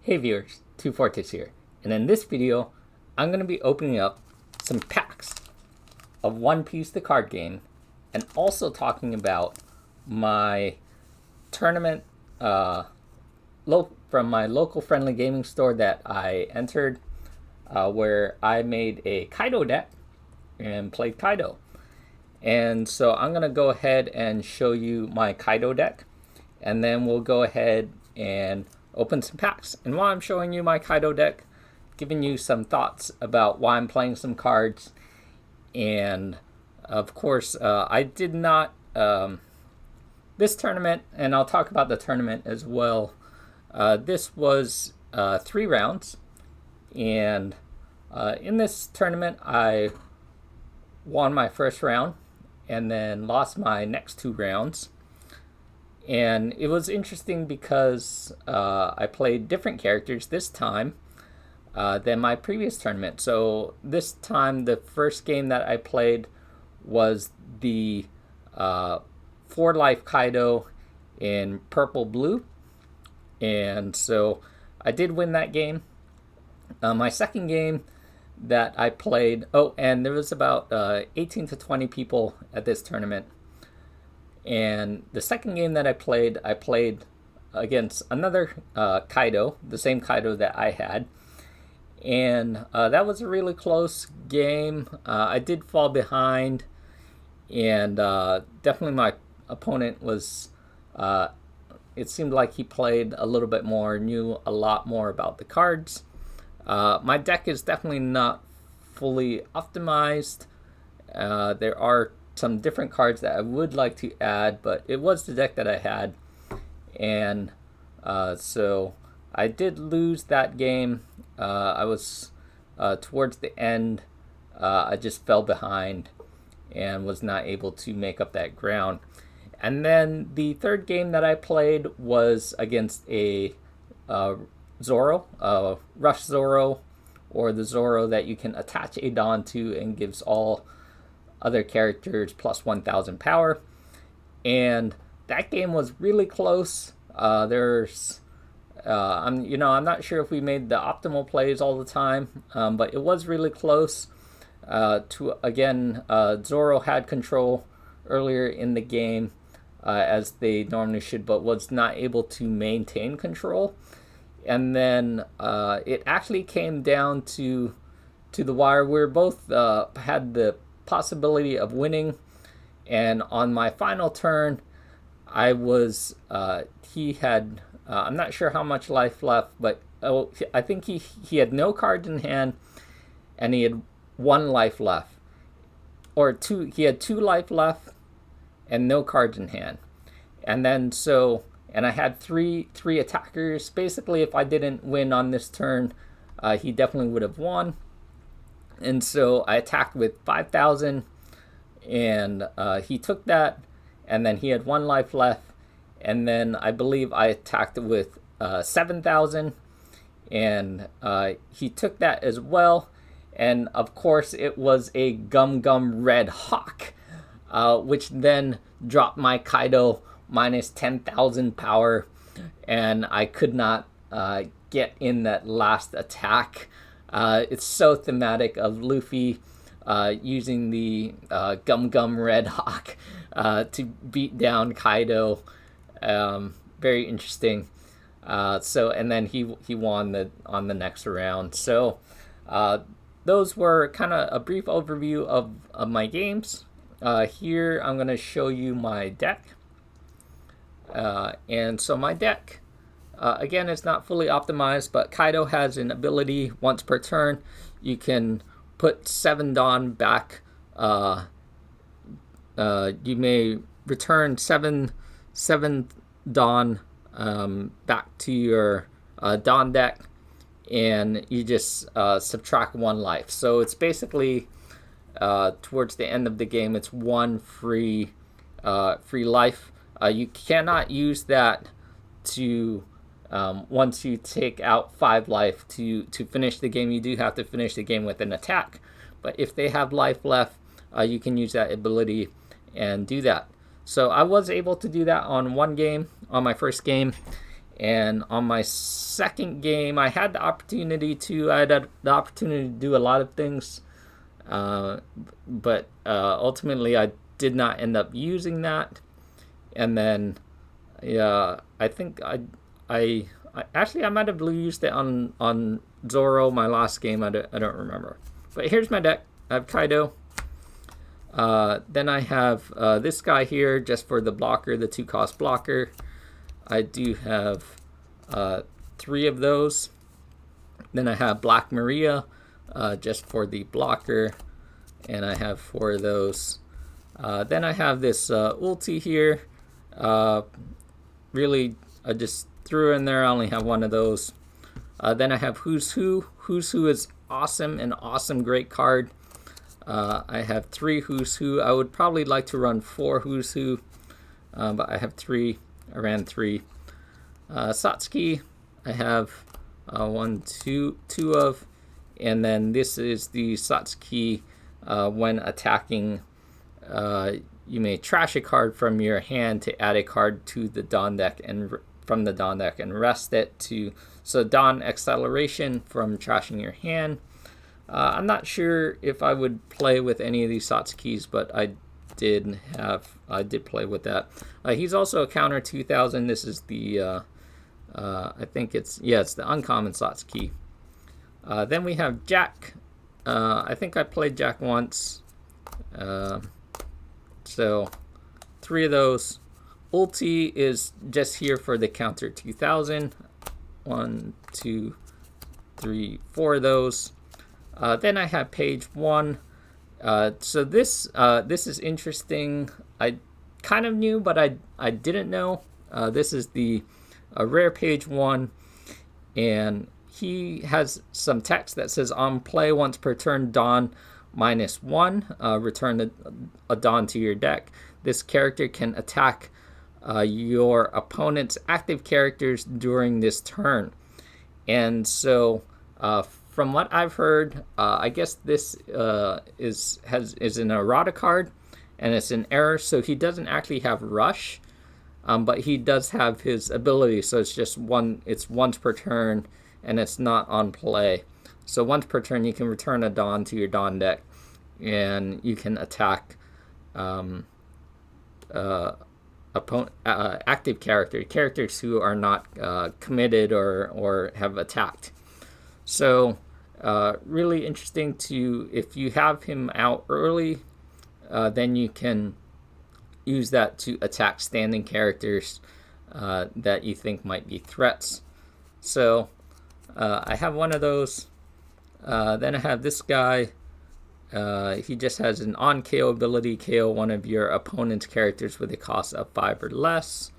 Hey viewers, 2Fortis here, and in this video, I'm going to be opening up some packs of One Piece the card game, and also talking about my tournament from my local friendly gaming store that I entered, where I made a Kaido deck and played Kaido. And so I'm going to go ahead and show you my Kaido deck, and then we'll go ahead and open some packs. And while I'm showing you my Kaido deck, giving you some thoughts about why I'm playing some cards. And of course, I did not this tournament, and I'll talk about the tournament as well. This was 3 rounds, and in this tournament I won my first round and then lost my next 2 rounds. And it was interesting because I played different characters this time than my previous tournament. So this time, the first game that I played was the 4-life Kaido in purple blue. And so I did win that game. My second game that I played, and there was about 18 to 20 people at this tournament. And the second game that I played against another Kaido, the same Kaido that I had. And that was a really close game. I did fall behind, and definitely my opponent was, it seemed like he played a little bit more, knew a lot more about the cards. My deck is definitely not fully optimized. There are some different cards that I would like to add, but it was the deck that I had. And so I did lose that game. I was towards the end, I just fell behind and was not able to make up that ground. And then the third game that I played was against a Zoro, Rush Zoro, or the Zoro that you can attach a Dawn to and gives all other characters plus 1,000 power. And that game was really close. I'm not sure if we made the optimal plays all the time, but it was really close. Zoro had control earlier in the game, as they normally should, but was not able to maintain control. And then it actually came down to the wire. We both had the possibility of winning, and on my final turn, I was he had I'm not sure how much life left, but I think he had no cards in hand, and he had 1 life left, or 2. He had 2 life left and no cards in hand. And then and I had three attackers. Basically, if I didn't win on this turn, he definitely would have won. And so I attacked with 5,000, and he took that, and then he had 1 life left. And then I believe I attacked with 7,000, and he took that as well. And of course, it was a Gum Red Hawk, which then dropped my Kaido minus 10,000 power, and I could not get in that last attack. It's so thematic of Luffy using the Gum Red Hawk to beat down Kaido. Very interesting. And then he won on the next round. So those were kind of a brief overview of my games. Here I'm going to show you my deck. And so my deck, again, is not fully optimized, but Kaido has an ability once per turn. You can put 7 Dawn back. You may return 7 Dawn back to your Dawn deck, and you just subtract 1 life. So it's basically towards the end of the game, it's 1 free life. You cannot use that to once you take out 5 life to finish the game. You do have to finish the game with an attack, but if they have life left, you can use that ability and do that. So I was able to do that on 1 game, on my first game, And on my second game, I had the opportunity to do a lot of things, but ultimately I did not end up using that. And then, yeah, I think I actually I might have used it on Zoro, my last game. I don't remember. But here's my deck. I have Kaido. Then I have this guy here just for the blocker, the 2-cost blocker. I do have 3 of those. Then I have Black Maria just for the blocker, and I have 4 of those. Then I have this ulti here. Really, I just threw in there. I only have 1 of those. Then I have Who's Who. Who's Who is awesome, an awesome, great card. I have 3 Who's Who. I would probably like to run 4 Who's Who, but I have 3. I ran 3. Satsuki, I have 2 of, and then this is the Satsuki. When attacking, you may trash a card from your hand to add a card to the Dawn deck and from the Dawn deck and rest it to Dawn acceleration from trashing your hand. I'm not sure if I would play with any of these Satsukis, but I did play with that. He's also a counter 2000. This is the I think it's the uncommon Satsuki. Then we have Jack. I think I played Jack once. So 3 of those. Ulti is just here for the counter 2000. 1, 2, 3, 4 of those. Then I have page 1. So this is interesting. I kind of knew, but I didn't know. This is the rare page 1, and he has some text that says, on play once per turn, Dawn -1, return a Dawn to your deck. This character can attack your opponent's active characters during this turn. And so from what I've heard, I guess this is an errata card, and it's an error, so he doesn't actually have rush, but he does have his ability. So it's just it's once per turn, and it's not on play. So once per turn, you can return a Dawn to your Dawn deck, and you can attack active characters who are not committed or have attacked. So really interesting if you have him out early, then you can use that to attack standing characters that you think might be threats. So I have 1 of those. Then I have this guy. He just has an on KO ability, KO one of your opponent's characters with a cost of 5 or less.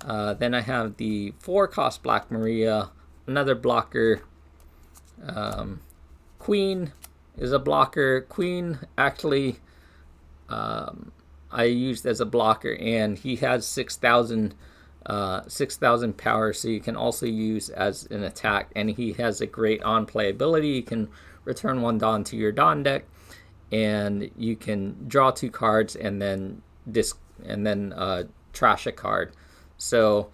Then I have the 4-cost Black Maria, another blocker. Queen is a blocker. Queen actually I used as a blocker, and he has 6,000 power, so you can also use as an attack, and he has a great on play ability. You can return 1 Dawn to your Dawn deck, and you can draw 2 cards and then trash a card. So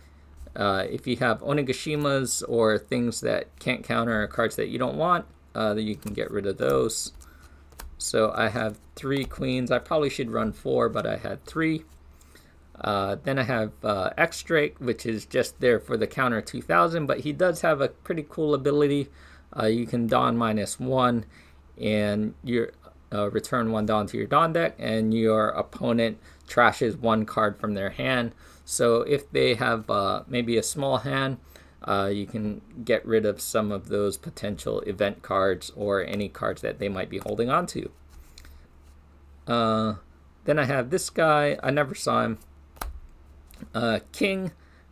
if you have Onegashimas or things that can't counter cards that you don't want, then you can get rid of those. So I have 3 queens. I probably should run 4, but I had 3. Then I have X-Drake, which is just there for the counter 2000, but he does have a pretty cool ability. You can Dawn -1, and you return 1 Dawn to your Dawn deck, and your opponent trashes 1 card from their hand. So if they have maybe a small hand, you can get rid of some of those potential event cards or any cards that they might be holding on to. Then I have this guy. I never saw him. King,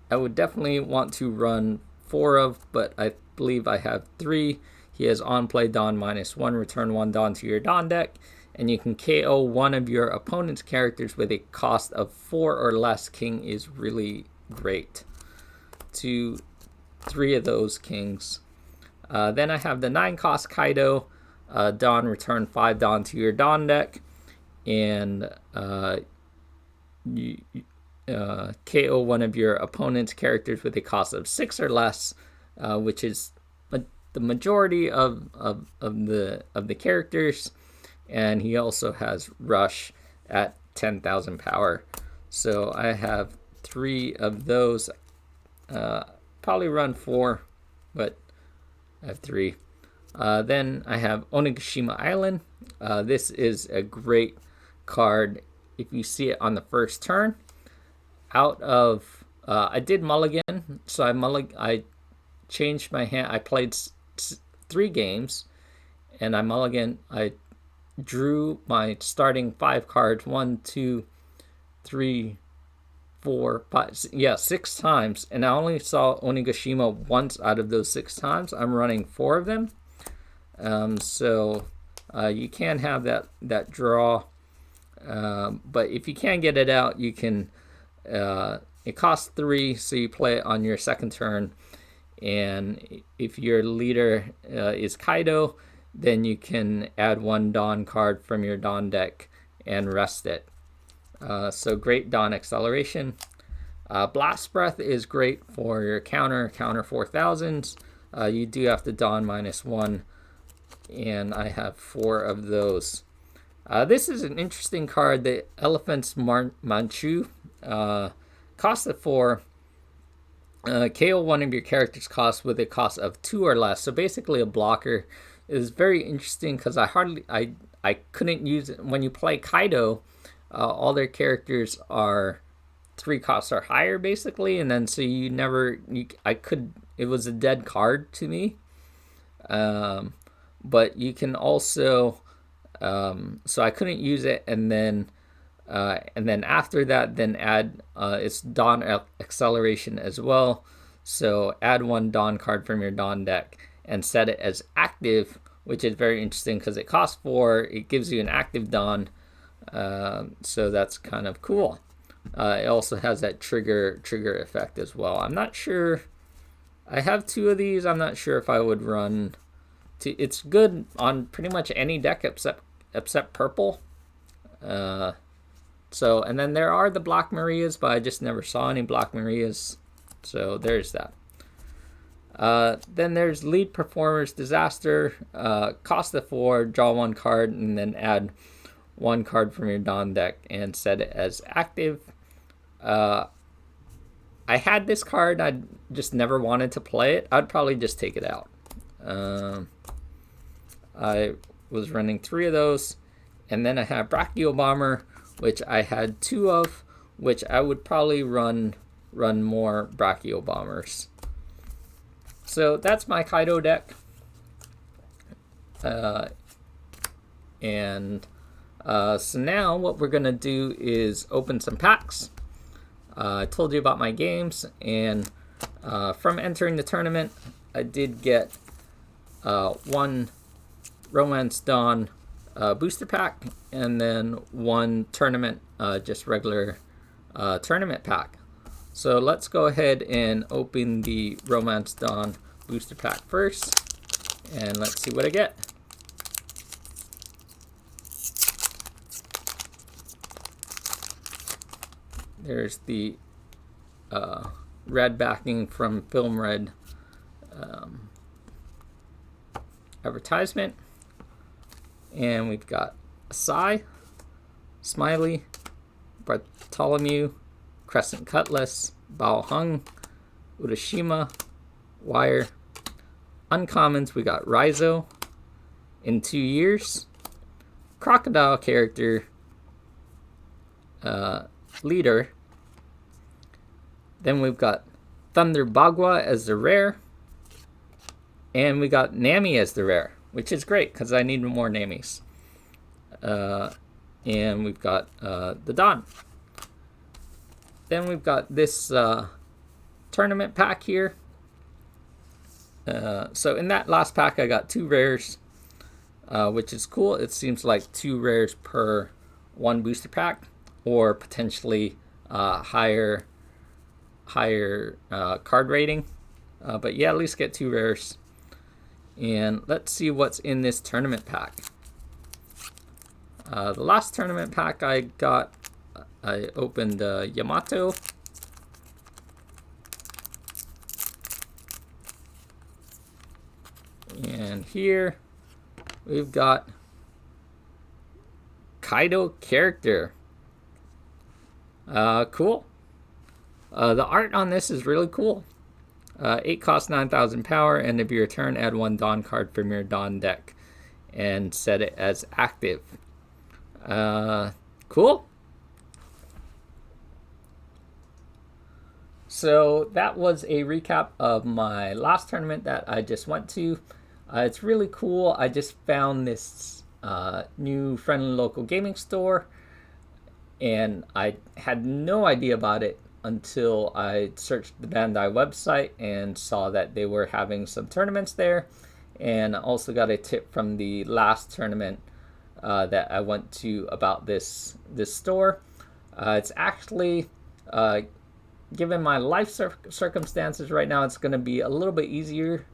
I would definitely want to run 4 of, but I believe I have 3. He has on play Dawn -1, return 1 Dawn to your Dawn deck, and you can KO one of your opponent's characters with a cost of 4 or less. King is really great. 3 of those kings. Then I have the 9-cost Kaido. Dawn, return 5 Dawn to your Dawn deck, and KO one of your opponent's characters with a cost of 6 or less, which is the majority of the characters, and he also has Rush at 10,000 power. So I have 3 of those. Probably run 4, but I have 3. Then I have Onigashima Island. This is a great card if you see it on the first turn. Out of I did mulligan, so I changed my hand. I played 3 games, and I drew my starting 5 cards 1, 2, 3, 4, 5, 6 times, and I only saw Onigashima once out of those 6 times. I'm running 4 of them, so you can have that draw, but if you can't get it out, you can. It costs 3, so you play it on your second turn. And if your leader is Kaido, then you can add 1 Dawn card from your Dawn deck and rest it. So great Dawn acceleration. Blast Breath is great for your counter 4000s. You do have to Dawn -1, and I have 4 of those. This is an interesting card, the Elephant's Manchu. Cost of 4. KO one of your character's cost with a cost of 2 or less. So basically a blocker. Is very interesting because I couldn't use it. When you play Kaido, all their characters are 3 costs or higher basically, and then so it was a dead card to me. But you can also so I couldn't use it, and then after that, then add it's Dawn acceleration as well. So add 1 Dawn card from your Dawn deck and set it as active, which is very interesting because it costs 4. It gives you an active Dawn, so that's kind of cool. It also has that trigger effect as well. I'm not sure. I have 2 of these. I'm not sure if I would run. It's good on pretty much any deck except purple. So, and then there are the Black Marias, but I just never saw any Black Marias. So there's that. Then there's Lead Performer's Disaster. Cost of 4, draw 1 card, and then add 1 card from your Dawn deck and set it as active. I had this card. I just never wanted to play it. I'd probably just take it out. I was running 3 of those. And then I have Brachio Bomber, which I had 2 of, which I would probably run more Brachio Bombers. So that's my Kaido deck. So now what we're going to do is open some packs. I told you about my games, and from entering the tournament, I did get 1 Romance Dawn booster pack, and then 1 tournament, just regular tournament pack. So let's go ahead and open the Romance Dawn booster pack first, and let's see what I get. There's the red backing from Film Red advertisement. And we've got Asai, Smiley, Bartholomew, Crescent Cutlass, Bao Hung, Urashima, Wire. Uncommons, we got Raizo, In 2 Years, Crocodile character, Leader. Then we've got Thunder Bagua as the rare. And we got Nami as the rare, which is great because I need more Namis. And we've got the Dawn. Then we've got this tournament pack here. So in that last pack, I got 2 rares, which is cool. It seems like 2 rares per 1 booster pack, or potentially higher card rating. But yeah, at least get 2 rares. And let's see what's in this tournament pack. The last tournament pack I got I opened Yamato. And here we've got Kaido character. Cool. The art on this is really cool. 8 costs 9,000 power, and if your turn, add 1 Dawn card from your Dawn deck and set it as active. Cool. So that was a recap of my last tournament that I just went to. It's really cool. I just found this new friendly local gaming store, and I had no idea about it until I searched the Bandai website and saw that they were having some tournaments there, and I also got a tip from the last tournament that I went to about this store. It's actually, given my life circumstances right now, it's going to be a little bit easier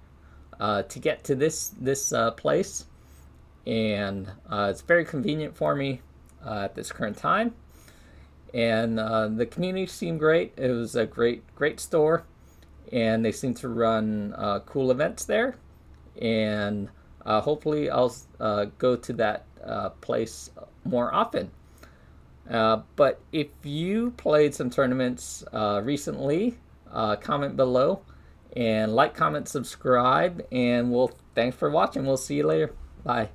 to get to this place, and it's very convenient for me at this current time. And the community seemed great. It was a great store, and they seem to run cool events there. And hopefully I'll go to that place more often. But if you played some tournaments recently, comment below, and like, comment, subscribe, and thanks for watching. We'll see you later. Bye.